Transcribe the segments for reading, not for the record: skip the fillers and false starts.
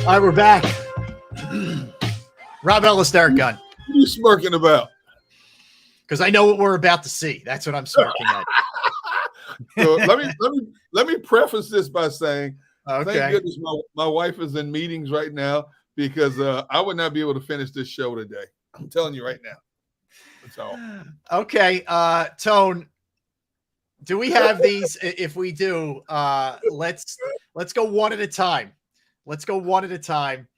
All right, we're back. Rob Ellis, Derek Gunn. What are you smirking about? Because I know what we're about to see. That's what I'm smirking at. So let me preface this by saying, Okay. thank goodness my wife is in meetings right now because I would not be able to finish this show today. I'm telling you right now. That's all. Okay, Tone. Do we have these? If we do, let's go one at a time. Let's go one at a time.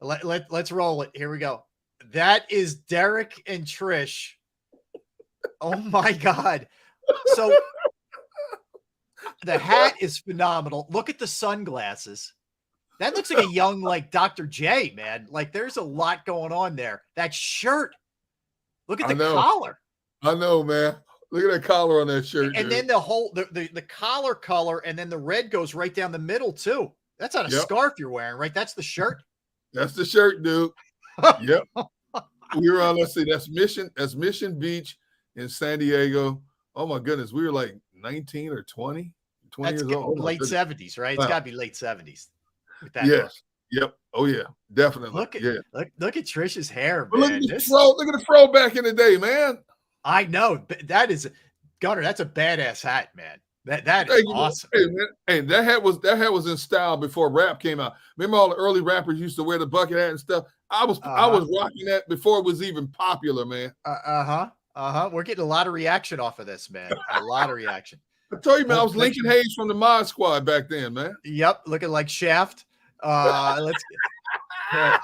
Let's roll it. Here we go. That is Derek and Trish. Oh my God. So the hat is phenomenal. Look at the sunglasses. That looks like a young, like Dr. J, man. Like there's a lot going on there. That shirt. Look at the collar. I know, man. Look at that collar on that shirt. And then the whole the collar color, and then the red goes right down the middle too. That's not a scarf you're wearing, right? That's the shirt. That's the shirt, dude. Yep. We were on, let's see, that's Mission Beach in San Diego. Oh my goodness. We were like 19 or 20 years old. Late 70s, right? It's got to be late 70s. Yes. Look. Yep. Oh yeah, definitely. Look at Trish's hair, man. Look at the fro back in the day, man. I know. That is Gunner, that's a badass hat, man. That is awesome. Hey, that hat was in style before rap came out. Remember all the early rappers used to wear the bucket hat and stuff? I was rocking that before it was even popular, man. We're getting a lot of reaction off of this, man. A lot of reaction. I told you, man, I was Lincoln Hayes from the Mod Squad back then, man. Yep, looking like Shaft. Let's get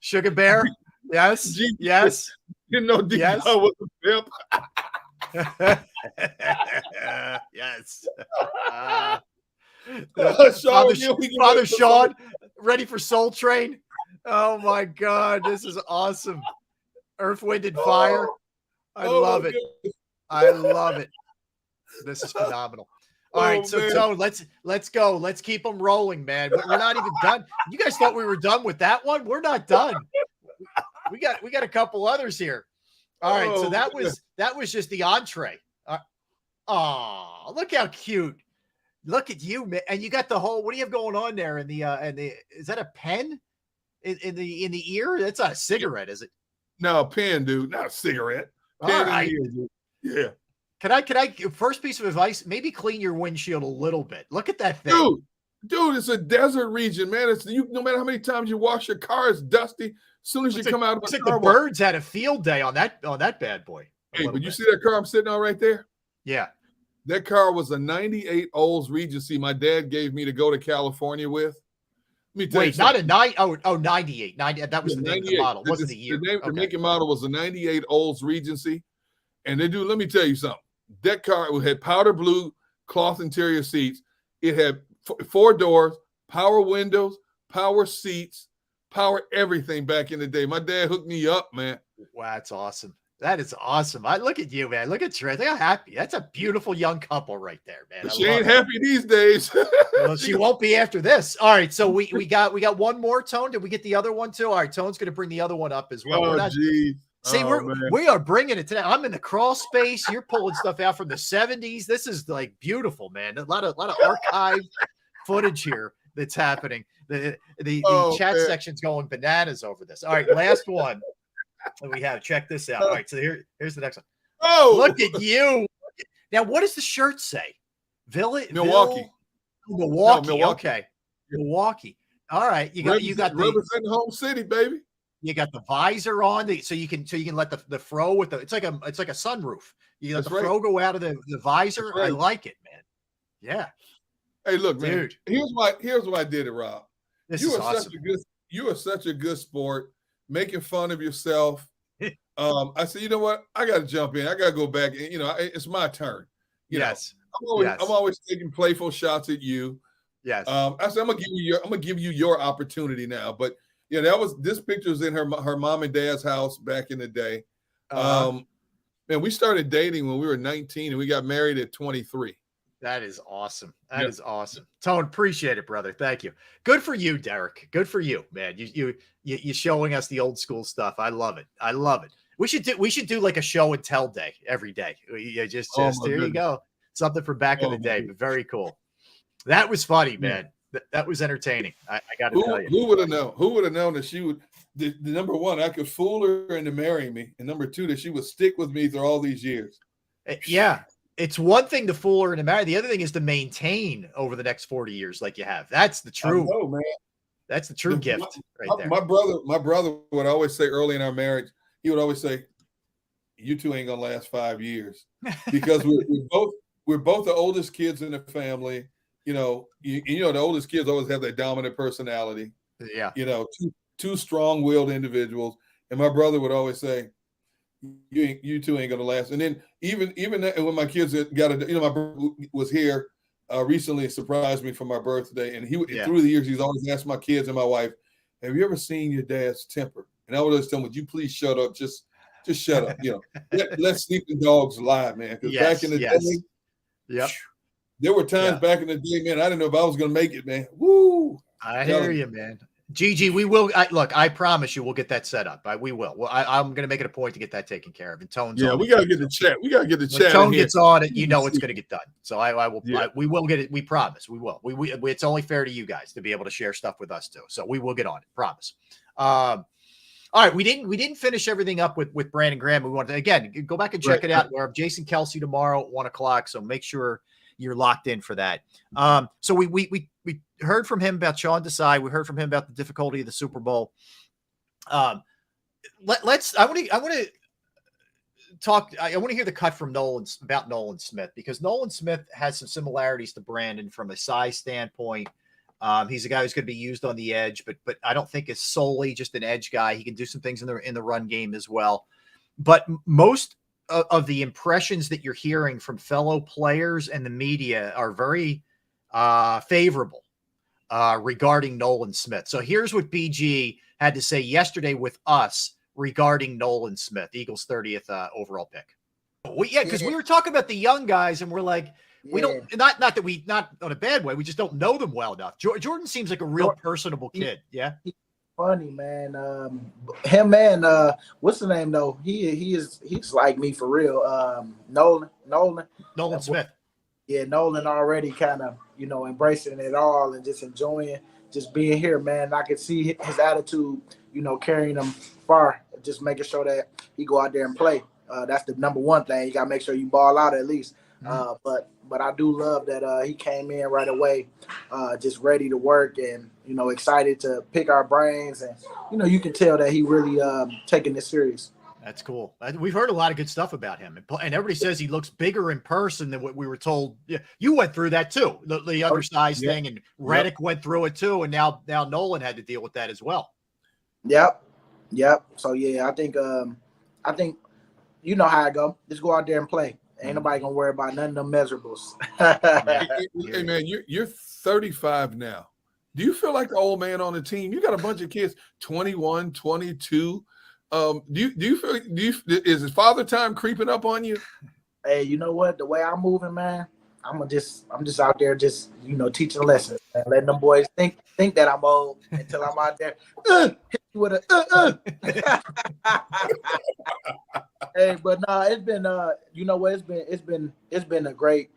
Sugar Bear. Yes. Yes. You know, yes. Was a pimp. Yes. Father Sean, ready for Soul Train. Oh my God, this is awesome. Earth, Wind, and Fire. I love it. I love it. This is phenomenal. All right, so Tone, let's go. Let's keep them rolling, man. We're not even done. You guys thought we were done with that one? We're not done. We got a couple others here. All right, so that was just the entree. Oh, look how cute! Look at you, man. And you got the whole. What do you have going on there? In the is that a pen in the ear? That's not a cigarette, is it? No, a pen, dude. Not a cigarette. All right. Yeah. Can I first piece of advice? Maybe clean your windshield a little bit. Look at that thing, dude. It's a desert region, man. No matter how many times you wash your car, it's dusty. As soon as you come out of the car, the birds had a field day on that bad boy. Hey, but you see that car I'm sitting on right there? Yeah. That car was a 98 Olds Regency my dad gave me to go to California with. Let me tell you something. Not a 98. 90, that was the name of the model. Wasn't the year. The make and model was a 98 Olds Regency. And let me tell you something. That car had powder blue cloth interior seats. It had 4 doors, power windows, power seats, power everything back in the day. My dad hooked me up, man. Wow, that's awesome. That is awesome. I look at you, man. Look at Trish. Look how happy. That's a beautiful young couple right there, man. She ain't happy these days. Well, she won't be after this. All right, so we got one more, Tone. Did we get the other one too? All right, Tone's going to bring the other one up as well. Oh, geez. See, we are bringing it today. I'm in the crawl space. You're pulling stuff out from the 70s. This is like beautiful, man. A lot of archive footage here that's happening. The chat section's going bananas over this. All right, last one that we have. Check this out. All right, so here's the next one. Oh, look at you. Now, what does the shirt say? Milwaukee. Milwaukee. Okay. Milwaukee. All right. You got representing home city, baby. You got the visor on, so you can let the fro with it's like a sunroof. You let the fro go out of the visor. Right. I like it, man. Yeah. Hey, look, man. Dude. Here's why I did it, Rob. You are such a good sport, making fun of yourself. I said, you know what? I got to jump in. I got to go back. And, it's my turn. Yes. I'm always taking playful shots at you. Yes. I said, I'm gonna give you your opportunity now. But yeah, this picture was in her mom and dad's house back in the day. And we started dating when we were 19 and we got married at 23. That is awesome. That is awesome. Tone, appreciate it, brother. Thank you. Good for you, Derek. Good for you, man. You showing us the old school stuff. I love it. I love it. We should do like a show and tell day every day. Just there you go. Something from back in the day, but very cool. That was funny, man. That was entertaining. I got to tell you. Who would have known? Who would have known that she would? The number one, I could fool her into marrying me, and number two, that she would stick with me through all these years. Yeah, it's one thing to fool her into marry. The other thing is to maintain over the next 40 years, like you have. That's the true, man. That's the true gift, right there. My brother would always say early in our marriage, he would always say, "You two ain't gonna last 5 years," because we're both the oldest kids in the family. You know, the oldest kids always have that dominant personality. Yeah. You know, two strong-willed individuals. And my brother would always say, you two ain't gonna last. And then even when my kids got my brother was here recently and surprised me for my birthday. And through the years, he's always asked my kids and my wife, "Have you ever seen your dad's temper?" And I would always tell him, "Would you please shut up? Just shut up. You know, let sleeping dogs lie, man." Because back in the day, there were times back in the day, man, I didn't know if I was going to make it, man. Woo! I hear you, man. Gigi, we will. I promise you, we'll get that set up. We will. Well, I'm going to make it a point to get that taken care of. And Tone's on. We got to get the chat. We got to get the chat. When Tone gets on it, you know it's going to get done. So I will. We will get it. We promise. We will. It's only fair to you guys to be able to share stuff with us too. So we will get on it. Promise. All right, we didn't finish everything up with Brandon Graham. We want to again go back and check it out. We have Jason Kelsey tomorrow at 1:00. So make sure you're locked in for that. So we heard from him about Sean Desai. We heard from him about the difficulty of the Super Bowl. I want to talk. I want to hear the cut from Nolan about Nolan Smith, because Nolan Smith has some similarities to Brandon from a size standpoint. He's a guy who's going to be used on the edge, but I don't think is solely just an edge guy. He can do some things in the run game as well. But most of the impressions that you're hearing from fellow players and the media are very favorable regarding Nolan Smith. So here's what BG had to say yesterday with us regarding Nolan Smith, Eagles 30th overall pick. Because we were talking about the young guys, and we're like, we don't not on a bad way. We just don't know them well enough. Jordan seems like a real personable kid. Yeah. Funny, man. Him and what's the name though? He's like me for real. Nolan Smith. Yeah, Nolan already kind of, embracing it all and just enjoying just being here, man. I could see his attitude, carrying him far, just making sure that he go out there and play. That's the number one thing. You got to make sure you ball out at least. But I do love that he came in right away, just ready to work and, excited to pick our brains. And, you can tell that he really taking this serious. That's cool. We've heard a lot of good stuff about him. And everybody says he looks bigger in person than what we were told. Yeah, you went through that too, the undersized thing, and Reddick went through it too. And now Nolan had to deal with that as well. Yep. So, I think you know how I go. Just go out there and play. Ain't nobody gonna worry about none of them measurables. Hey man, you're 35 now. Do you feel like the old man on the team? You got a bunch of kids, 21, 22. Do you feel? Is his father time creeping up on you? Hey, you know what? The way I'm moving, man, I'm just out there, just teaching lessons and letting them boys think that I'm old until I'm out there hit you with a. Hey, but no, it's been it's been a great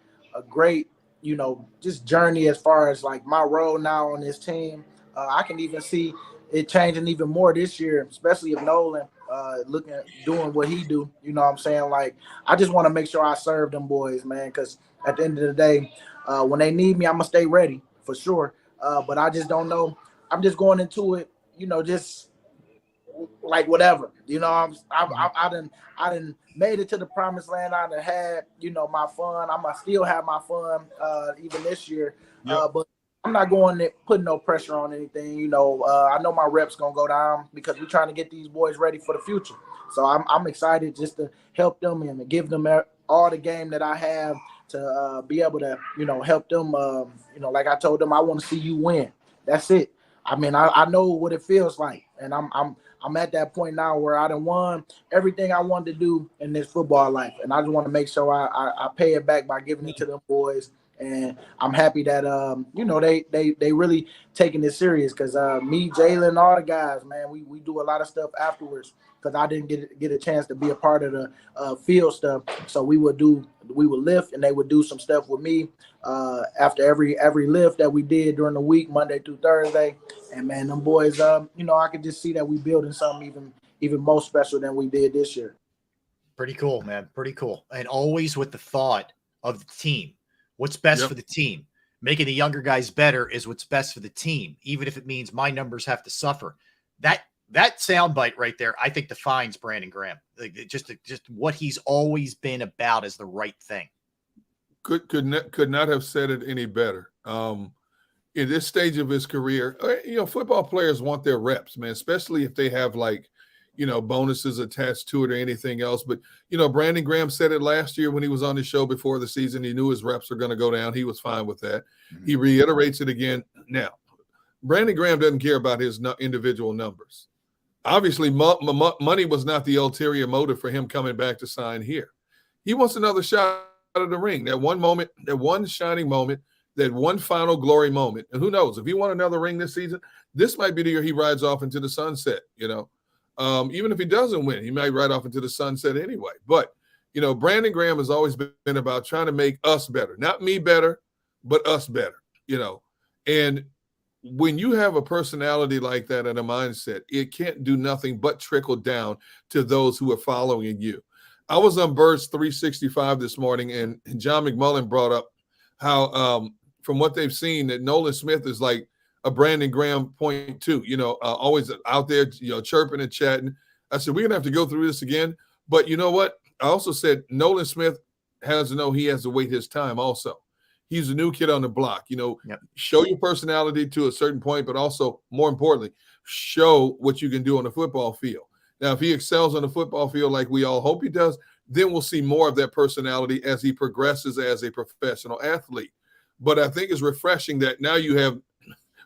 just journey as far as like my role now on this team. I can even see it changing even more this year, especially if Nolan doing what he do. You know what I'm saying? Like, I just want to make sure I serve them boys, man, because at the end of the day, when they need me, I'm gonna stay ready for sure. But I just don't know. I'm just going into it, just like whatever. I done made it to the promised land. I done had, my fun. I'ma still have my fun even this year. But I'm not putting no pressure on anything. I know my reps gonna go down because we're trying to get these boys ready for the future. So I'm excited just to help them and give them all the game that I have to be able to, help them. Like I told them, I want to see you win. That's it. I mean, I know what it feels like, and I'm at that point now where I done won everything I wanted to do in this football life, and I just want to make sure I pay it back by giving it to them boys And I'm happy that you know, they really taking it serious, because me, Jalen, all the guys, man, we do a lot of stuff afterwards, because I didn't get a chance to be a part of the field stuff. So we would lift, and they would do some stuff with me after every lift that we did during the week, Monday through Thursday. And man, them boys, you know, I could just see that we building something even more special than we did this year. Pretty cool, man. Pretty cool. And always with the thought of the team. What's best for the team? Making the younger guys better is what's best for the team, even if it means my numbers have to suffer. That soundbite right there, I think, defines Brandon Graham. Like, just what he's always been about is the right thing. Could not have said it any better. In this stage of his career, you know, football players want their reps, man, especially if they have, like, you know, bonuses attached to it or anything else. But, you know, Brandon Graham said it last year when he was on the show before the season. He knew his reps were going to go down. He was fine with that. Mm-hmm. He reiterates it again now. Brandon Graham doesn't care about his individual numbers. Obviously, money was not the ulterior motive for him coming back to sign here. He wants another shot of the ring, that one moment, that one shining moment, that one final glory moment. And who knows, if he won another ring this season, this might be the year he rides off into the sunset, you know. Even if he doesn't win, he might ride off into the sunset anyway. But, you know, Brandon Graham has always been about trying to make us better. Not me better, but us better, you know. And when you have a personality like that and a mindset, it can't do nothing but trickle down to those who are following you. I was on Birds 365 this morning, and John McMullen brought up how, from what they've seen, that Nolan Smith is like a Brandon Graham point too, you know, always out there, you know, chirping and chatting. I said, we're going to have to go through this again. But you know what? I also said Nolan Smith has to know he has to wait his time also. He's a new kid on the block, you know, show your personality to a certain point, but also, more importantly, show what you can do on the football field. Now, if he excels on the football field like we all hope he does, then we'll see more of that personality as he progresses as a professional athlete. But I think it's refreshing that now you have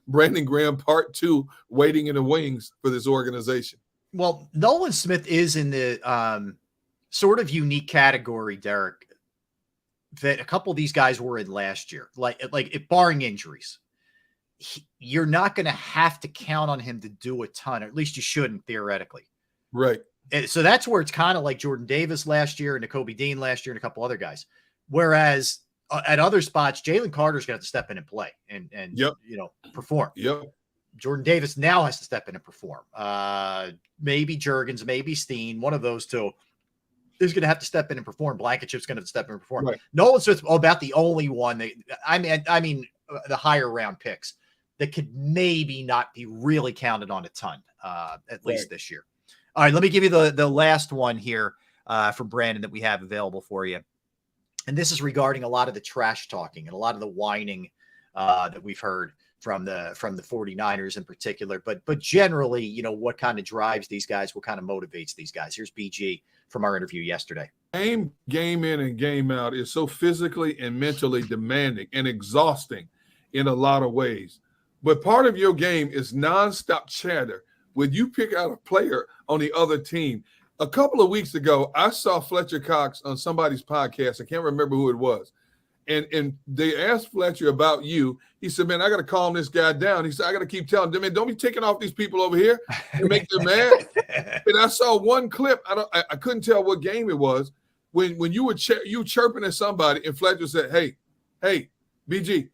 Brandon Graham Part 2 waiting in the wings for this organization. Well, Nolan Smith is in the sort of unique category, Derek, that a couple of these guys were in last year. Like if barring injuries, you're not going to have to count on him to do a ton, or at least you shouldn't theoretically. Right. And so that's where it's kind of like Jordan Davis last year and Nakobe Dean last year and a couple other guys. Whereas at other spots, Jalen Carter's got to step in and play and you know, perform. Yep. Jordan Davis now has to step in and perform. Maybe Juergens, maybe Steen, one of those two is going to have to step in and perform. Blankenship's going to step in and perform. Right. Nolan Smith's about the only one that I mean the higher round picks that could maybe not be really counted on a ton, at least this year. All right, let me give you the last one here from Brandon that we have available for you. And this is regarding a lot of the trash talking and a lot of the whining that we've heard from the 49ers in particular, but generally, you know, what kind of drives these guys, what kind of motivates these guys. Here's BG from our interview yesterday. Game in and game out is so physically and mentally demanding and exhausting in a lot of ways. But part of your game is nonstop chatter when you pick out a player on the other team. A couple of weeks ago, I saw Fletcher Cox on somebody's podcast. I can't remember who it was. And they asked Fletcher about you. He said, man, I got to calm this guy down. He said, I got to keep telling them, man, don't be taking off these people over here and make them mad. And I saw one clip. I couldn't tell what game it was. When you were chirping at somebody and Fletcher said, hey, BG.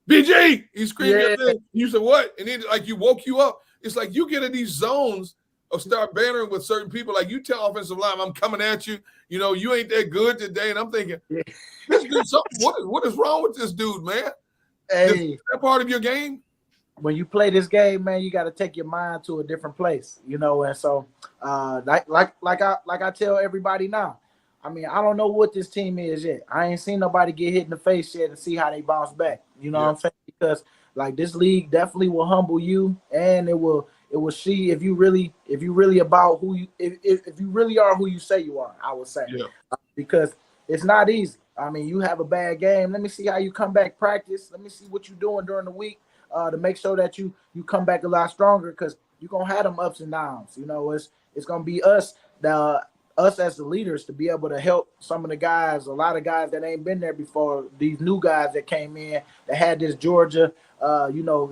He screamed at them. You said, what? And then like you woke you up. It's like you get in these zones of start bantering with certain people. Like you tell offensive line, I'm coming at you. You know, you ain't that good today. And I'm thinking, this dude, what is wrong with this dude, man? Hey, is that part of your game? When you play this game, man, you got to take your mind to a different place, you know. And so, like I tell everybody now, I mean, I don't know what this team is yet. I ain't seen nobody get hit in the face yet and see how they bounce back. You know what I'm saying? Because like this league definitely will humble you, and it will see if you really about who you if you really are who you say you are. I would say because it's not easy. I mean, you have a bad game. Let me see how you come back practice. Let me see what you're doing during the week to make sure that you come back a lot stronger, because you're gonna have them ups and downs. You know, it's gonna be us us as the leaders to be able to help some of the guys, a lot of guys that ain't been there before, these new guys that came in that had this Georgia,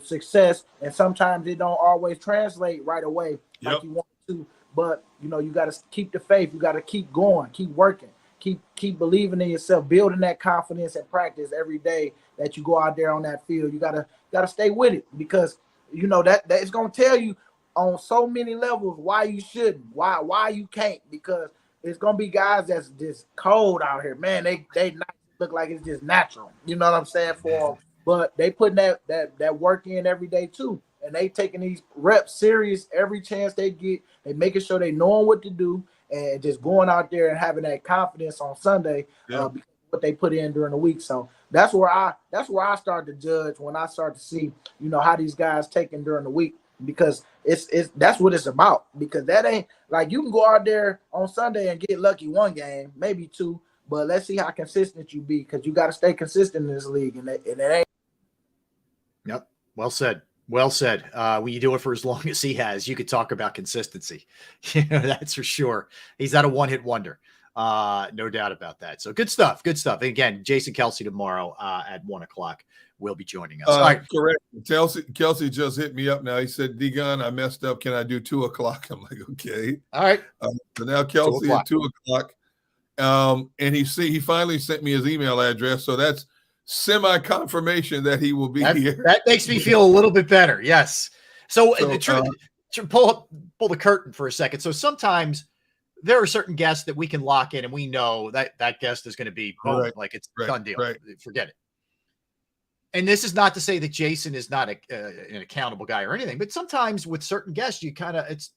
success, and sometimes it don't always translate right away like you want to. But you got to keep the faith. You got to keep going, keep working, keep believing in yourself, building that confidence and practice every day that you go out there on that field. You gotta stay with it, because that it's gonna tell you on so many levels why you shouldn't, why you can't, because it's gonna be guys that's just cold out here, man. They not look like it's just natural. You know what I'm saying for them, but they putting that work in every day too. And they taking these reps serious every chance they get. They making sure they knowing what to do and just going out there and having that confidence on Sunday because of what they put in during the week. So that's where I start to judge, when I start to see how these guys taking during the week, because it's that's what it's about. Because that ain't like you can go out there on Sunday and get lucky one game, maybe two, but let's see how consistent you be, because you got to stay consistent in this league, and it ain't. Yep, well said. Well said. When you do it for as long as he has, you could talk about consistency. That's for sure. He's not a one-hit wonder. No doubt about that. So good stuff. Good stuff. And again, Jason Kelce tomorrow at 1:00 will be joining us. All right. Correct. Kelce just hit me up now. He said, D-Gun, I messed up. Can I do 2:00? I'm like, okay. All right. So now Kelce at 2:00. And he finally sent me his email address. So that's semi-confirmation that he will be here. That makes me feel a little bit better. Yes. So pull the curtain for a second. So sometimes there are certain guests that we can lock in and we know that guest is going to be like it's a done deal. Right. Forget it. And this is not to say that Jason is not an accountable guy or anything, but sometimes with certain guests, you it's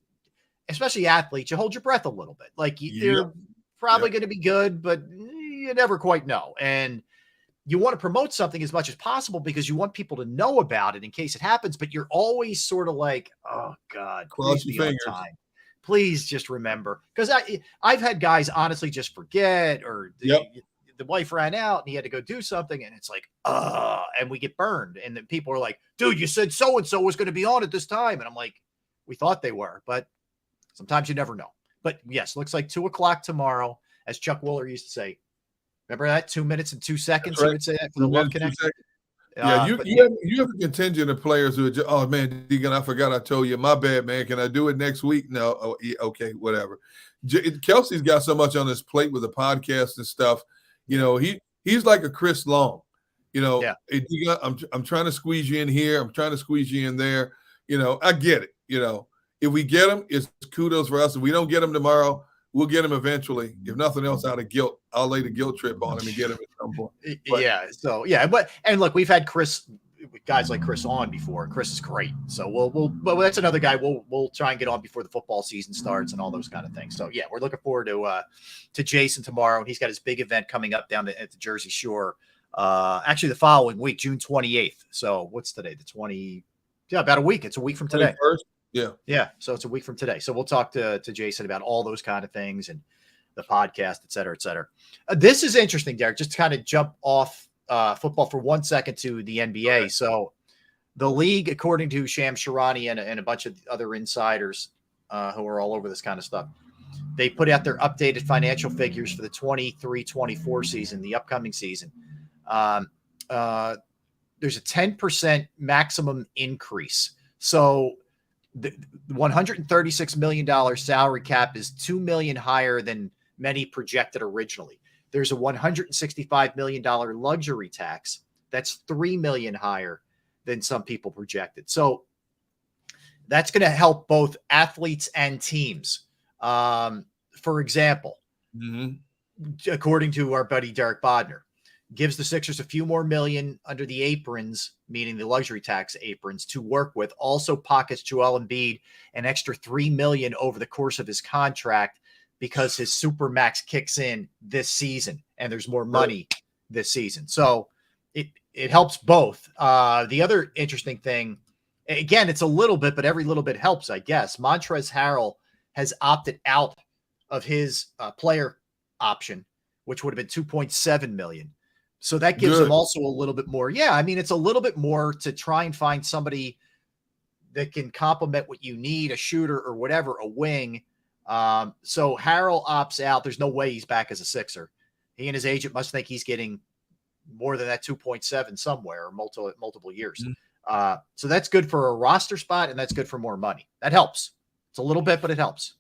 especially athletes, you hold your breath a little bit. Like they're probably going to be good, but you never quite know. And you want to promote something as much as possible because you want people to know about it in case it happens, but you're always sort of like, oh God, please be on time. Please just remember. Because I've had guys honestly just forget, or the wife ran out and he had to go do something, and it's like, and we get burned. And then people are like, dude, you said so-and-so was going to be on at this time. And I'm like, we thought they were, but sometimes you never know. But yes, looks like 2:00 tomorrow, as Chuck Wooler used to say. Remember that 2 minutes and 2 seconds? Right. He would say that for the Love Connection. Yeah, you have a contingent of players who are just, oh man, Deegan, I forgot I told you. My bad, man. Can I do it next week? No. Oh, yeah, okay, whatever. Kelsey's got so much on his plate with the podcast and stuff. He's like a Chris Long. Hey, Deegan, I'm trying to squeeze you in here. I'm trying to squeeze you in there. I get it. If we get him, it's kudos for us. If we don't get him tomorrow, we'll get him eventually. If nothing else, out of guilt, I'll lay the guilt trip on him and get him at some point. And look, we've had guys like Chris on before. Chris is great. So but that's another guy we'll try and get on before the football season starts and all those kind of things. So yeah, we're looking forward to Jason tomorrow. He's got his big event coming up down at the Jersey Shore. Actually the following week, June 28th. So what's today? The 20? Yeah, about a week. It's a week from today. 21st. Yeah. So it's a week from today. So we'll talk to Jason about all those kind of things and the podcast, et cetera, et cetera. This is interesting, Derek, just to kind of jump off football for 1 second to the NBA. Right. So the league, according to Shams Charania and a bunch of other insiders who are all over this kind of stuff, they put out their updated financial figures for the 23-24 season, the upcoming season. There's a 10% maximum increase. So the $136 million salary cap is $2 million higher than many projected originally. There's a $165 million luxury tax. That's $3 million higher than some people projected. So that's going to help both athletes and teams. For example, according to our buddy Derek Bodner, gives the Sixers a few more million under the aprons, meaning the luxury tax aprons, to work with. Also pockets Joel Embiid an extra $3 million over the course of his contract because his Supermax kicks in this season and there's more money this season. So it helps both. The other interesting thing, again, it's a little bit, but every little bit helps, I guess. Montrezl Harrell has opted out of his player option, which would have been $2.7 million. So that gives him also a little bit more. Yeah, I mean, it's a little bit more to try and find somebody that can complement what you need, a shooter or whatever, a wing, So Harrell opts out. There's no way he's back as a Sixer. He and his agent must think he's getting more than that 2.7 somewhere, or multiple years. So that's good for a roster spot, and that's good for more money. That helps. It's a little bit, but it helps.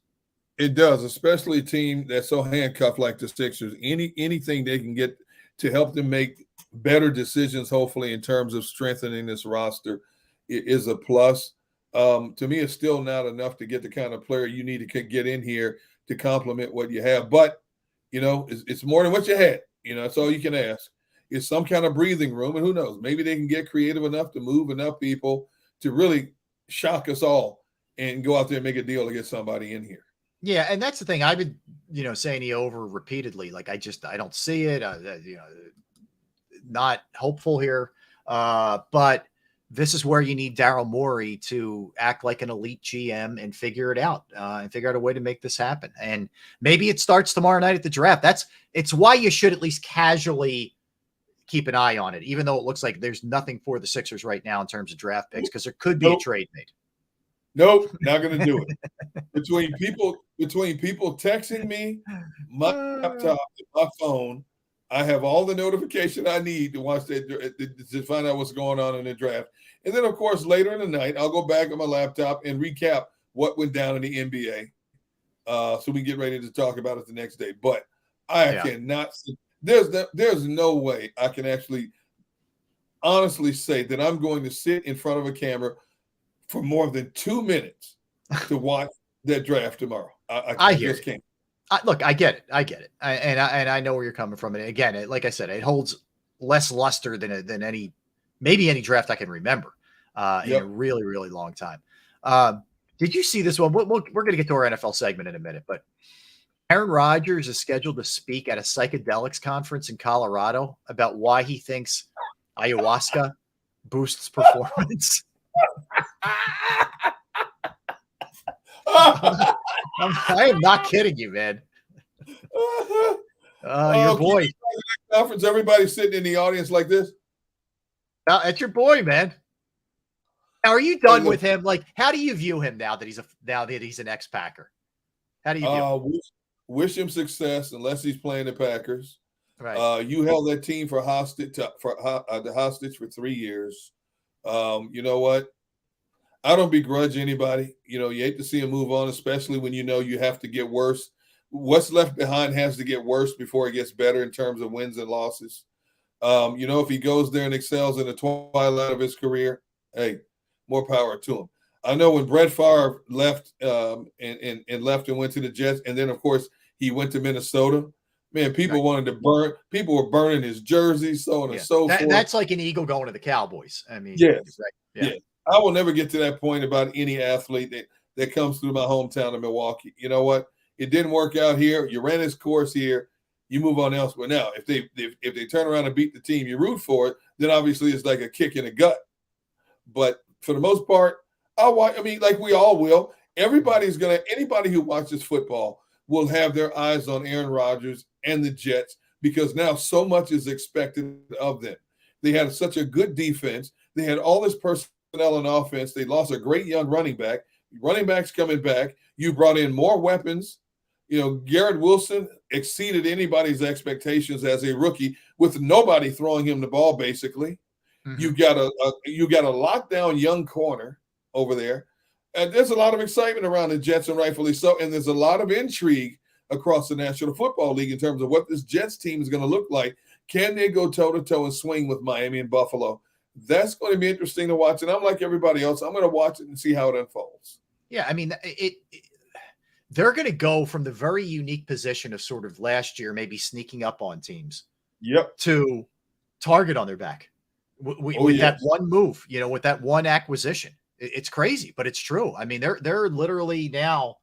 It does, especially a team that's so handcuffed like the Sixers. Anything they can get to help them make better decisions, hopefully, in terms of strengthening this roster, is a plus. To me, it's still not enough to get the kind of player you need to get in here to complement what you have. But, it's more than what you had. That's all you can ask. It's some kind of breathing room, and who knows? Maybe they can get creative enough to move enough people to really shock us all and go out there and make a deal to get somebody in here. Yeah, and that's the thing. I've been, saying to over repeatedly. Like I don't see it. Not hopeful here. But this is where you need Daryl Morey to act like an elite GM and figure it out, and figure out a way to make this happen. And maybe it starts tomorrow night at the draft. It's why you should at least casually keep an eye on it, even though it looks like there's nothing for the Sixers right now in terms of draft picks, because there could be a trade made. Nope, not going to do it. Between people texting me, my laptop, and my phone, I have all the notification I need to watch that, to find out what's going on in the draft. And then, of course, later in the night, I'll go back on my laptop and recap what went down in the NBA, so we can get ready to talk about it the next day. But I cannot. There's no way I can actually honestly say that I'm going to sit in front of a camera for more than 2 minutes to watch that draft tomorrow. I just can't. Look, I get it. I know where you're coming from. And again, like I said, it holds less luster than any draft I can remember in a really, really long time. Did you see this one? We're going to get to our NFL segment in a minute, but Aaron Rodgers is scheduled to speak at a psychedelics conference in Colorado about why he thinks ayahuasca boosts performance. I am not kidding you, man. Your boy. Conference, everybody's sitting in the audience like this. That's your boy, man. Now, are you done with him? Like, how do you view him now that he's an ex-Packer? How do you view him? Wish him success unless he's playing the Packers. Right. You held that team for hostage for 3 years. You know what? I don't begrudge anybody. You hate to see him move on, especially when you have to get worse. What's left behind has to get worse before it gets better in terms of wins and losses. If he goes there and excels in the twilight of his career, hey, more power to him. I know when Brett Favre left and left and went to the Jets, and then, of course, he went to Minnesota. Man, people wanted to burn. People were burning his jersey, so on and so forth. That's like an Eagle going to the Cowboys. I mean, yes. Right. Yeah. I will never get to that point about any athlete that comes through my hometown of Milwaukee. You know what? It didn't work out here. You ran its course here. You move on elsewhere. Now, if they turn around and beat the team you root for it, then obviously it's like a kick in the gut. But for the most part, like we all will. Anybody who watches football will have their eyes on Aaron Rodgers and the Jets, because now so much is expected of them. They had such a good defense. They had all this personnel on offense. They lost a great young running back. Running back's coming back. You brought in more weapons. Garrett Wilson exceeded anybody's expectations as a rookie with nobody throwing him the ball, basically. Mm-hmm. You got a lockdown young corner over there. And there's a lot of excitement around the Jets, and rightfully so. And there's a lot of intrigue across the National Football League in terms of what this Jets team is going to look like. Can they go toe-to-toe and swing with Miami and Buffalo? That's going to be interesting to watch. And I'm like everybody else. I'm going to watch it and see how it unfolds. Yeah, I mean, they're going to go from the very unique position of sort of last year, maybe sneaking up on teams, to target on their back with that one move, with that one acquisition. It's crazy, but it's true. I mean, they're literally now.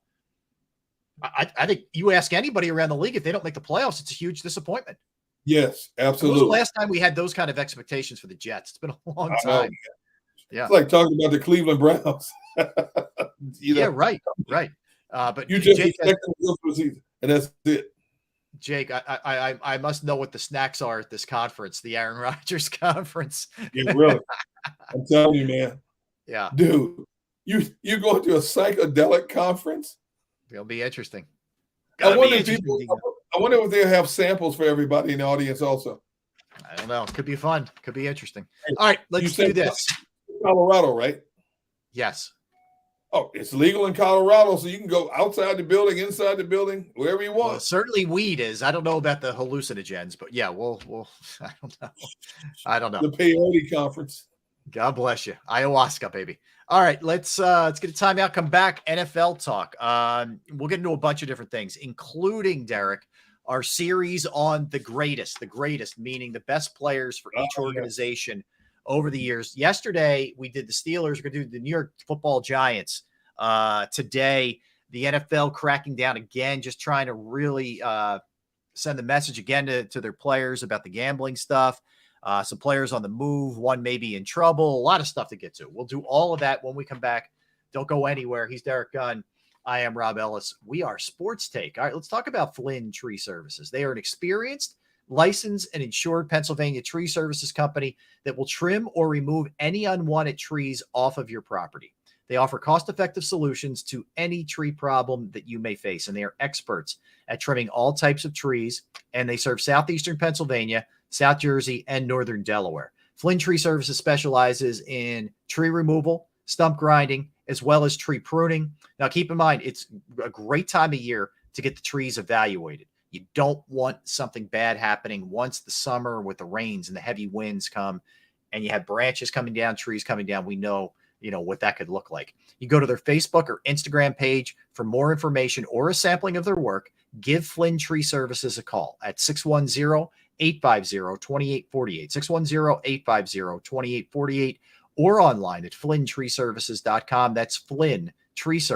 I think you ask anybody around the league, if they don't make the playoffs, it's a huge disappointment. Yes, absolutely. When was the last time we had those kind of expectations for the Jets? It's been a long time. Yeah, it's like talking about the Cleveland Browns. Yeah, right. But you just expect them to go for the season, and that's it. Jake, I must know what the snacks are at this conference, the Aaron Rodgers conference. Yeah, really. I'm telling you, man. Yeah, dude, you going to a psychedelic conference? It'll be interesting. I wonder if they'll have samples for everybody in the audience also. I don't know. Could be fun. Could be interesting. All right, let's do this. Colorado, right? Yes. Oh, it's legal in Colorado, so you can go outside the building, inside the building, wherever you want. Well, certainly weed is. I don't know about the hallucinogens, but yeah, we'll I don't know. I don't know. The peyote conference. God bless you. Ayahuasca, baby. All right, let's get a timeout, come back, NFL talk. We'll get into a bunch of different things, including, Derek, our series on the greatest, meaning the best players for each organization over the years. Yesterday, we did the Steelers. We're going to do the New York Football Giants. Today, the NFL cracking down again, just trying to really send the message again to their players about the gambling stuff. Some players on the move, one may be in trouble, a lot of stuff to get to. We'll do all of that when we come back. Don't go anywhere. He's Derek Gunn. I am Rob Ellis. We are Sports Take. All right, let's talk about Flynn Tree Services. They are an experienced, licensed, and insured Pennsylvania tree services company that will trim or remove any unwanted trees off of your property. They offer cost-effective solutions to any tree problem that you may face, and they are experts at trimming all types of trees, and they serve southeastern Pennsylvania, South Jersey, and northern Delaware. Flynn Tree Services specializes in tree removal, stump grinding, as well as tree pruning. Now, keep in mind, it's a great time of year to get the trees evaluated. You don't want something bad happening once the summer with the rains and the heavy winds come, and you have branches coming down, trees coming down. We know what that could look like. You go to their Facebook or Instagram page for more information or a sampling of their work. Give Flynn Tree Services a call at 610-850-2848, 610-850-2848, or online at flynntreeservices.com. That's Flynn Tree Services.